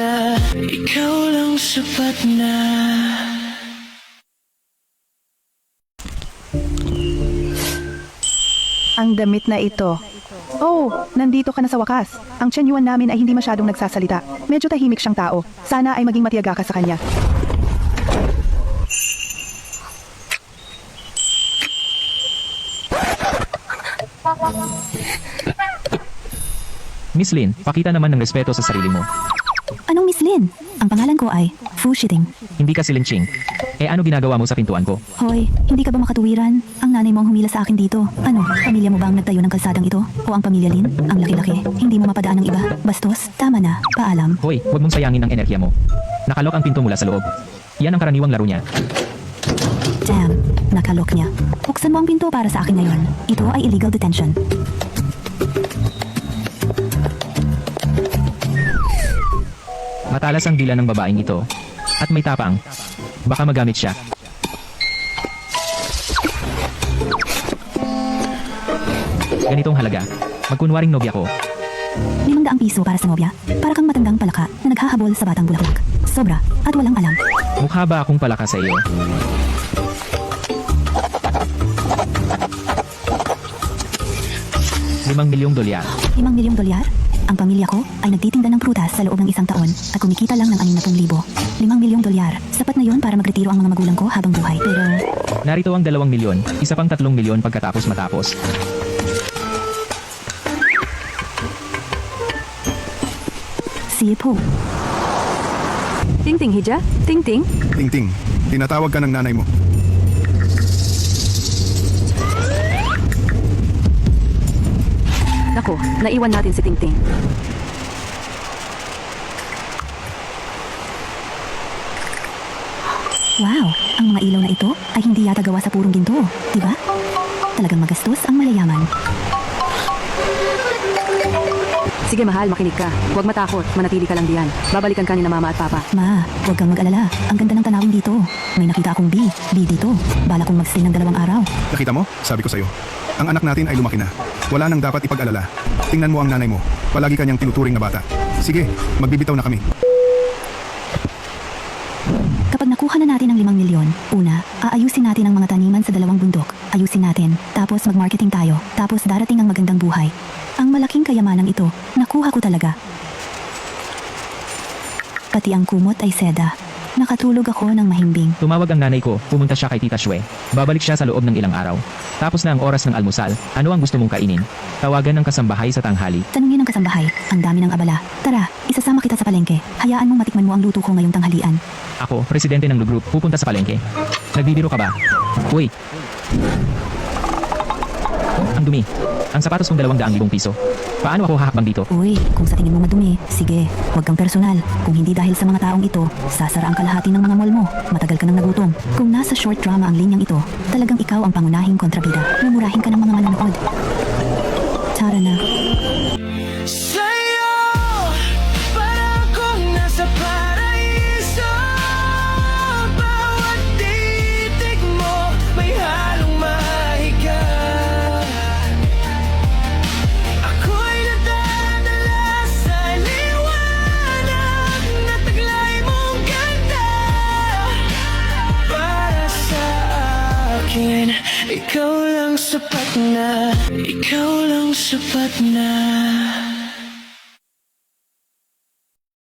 na. Ikaw lang sapat na. Ang damit na ito. Oh, nandito ka na sa wakas. Ang tsenyuan namin ay hindi masyadong nagsasalita. Medyo tahimik siyang tao. Sana ay maging matiyaga ka sa kanya. Miss Lin, pakita naman ng respeto sa sarili mo. Anong Miss Lin? Ang pangalan ko ay Fu Shiting. Hindi ka si Lin Ching. Ano ginagawa mo sa pintuan ko? Hoy, hindi ka ba makatuwiran? Ang nanay mo ang humila sa akin dito. Ano, pamilya mo ba ang nagtayo ng kalsadang ito? O ang pamilya Lin? Ang laki-laki. Hindi mo mapadaan ng iba. Bastos, tama na. Paalam. Hoy, huwag mong sayangin ang enerhiya mo. Nakalok ang pinto mula sa loob. Yan ang karaniwang laro niya. Damn, nakalok niya. Buksan mo ang pinto para sa akin ngayon. Ito ay illegal detention. Matalas ang dila ng babaeng ito. At may tapang. Baka magamit siya. Ganitong halaga. Magkunwaring nobya ko. 500 piso para sa nobya. Para kang matandang palaka na naghahabol sa batang bulaklak. Sobra at walang alam. Mukha ba akong palaka sa iyo? $5,000,000. 5 milyong dolyar? Ang pamilya ko ay nagtitinda ng prutas sa loob ng isang taon at kumikita lang ng 60,000. 5 milyong dolyar. Sapat na yon para magretiro ang mga magulang ko habang buhay. Pero Narito ang 2 milyon. Isa pang 3 milyon pagkatapos matapos. sipo. Ting-ting, Hija? Ting-ting? Ting-ting, tinatawag ka ng nanay mo. Nako, naiwan natin si Ting-ting. Wow, ang mga ilaw na ito ay hindi yata gawa sa purong ginto, di ba? Talagang magastos ang malayaman. Sige mahal, makinig ka. Huwag matakot, manatili ka lang diyan. Babalikan ka ni na mama at papa. Ma, huwag kang mag-alala. Ang ganda ng tanawin dito. May nakita akong bee dito. Bala kong mag-stay ng 2 araw. Nakita mo? Sabi ko sa'yo. Ang anak natin ay lumaki na. Wala nang dapat ipag-alala. Tingnan mo ang nanay mo. Palagi kanyang tinuturing na bata. Sige, magbibitaw na kami. Kapag nakuha na natin ang 5 milyon, una, aayusin natin ang mga taniman sa 2 bundok. Ayusin natin, tapos mag-marketing tayo, tapos darating ang magandang buhay. Ang malaking kayamanang ito, nakuha ko talaga. Pati ang kumot ay seda. Nakatulog ako ng mahimbing. Tumawag ang nanay ko, pumunta siya kay Tita Shue. Babalik siya sa loob ng ilang araw. Tapos na ang oras ng almusal, ano ang gusto mong kainin? Tawagan ng kasambahay sa tanghali. Tanungin ang kasambahay, ang dami ng abala. Tara, isasama kita sa palengke. Hayaan mong matikman mo ang luto ko ngayong tanghalian. Ako, presidente ng group, pupunta sa palengke. Nagbibiro ka ba? Uy! Ang dumi. Ang sapatos kong 200,000 piso. Paano ako hahakbang dito? Uy, kung sa tingin mo madumi, sige, huwag kang personal. Kung hindi dahil sa mga taong ito, sasara ang kalahati ng mga mall mo. Matagal ka nang nagutom. Kung nasa short drama ang linyang ito, talagang ikaw ang pangunahing kontrabida. Mumurahin ka ng mga manonood. Tara na. Sa'yo, parang kung nasa paraiso. Bawat titig mo, may halong mahiga. Ako'y nadadala sa liwanag na taglay mong ganda. Para sa akin, ikaw lang sapat na. Ikaw lang sapat na.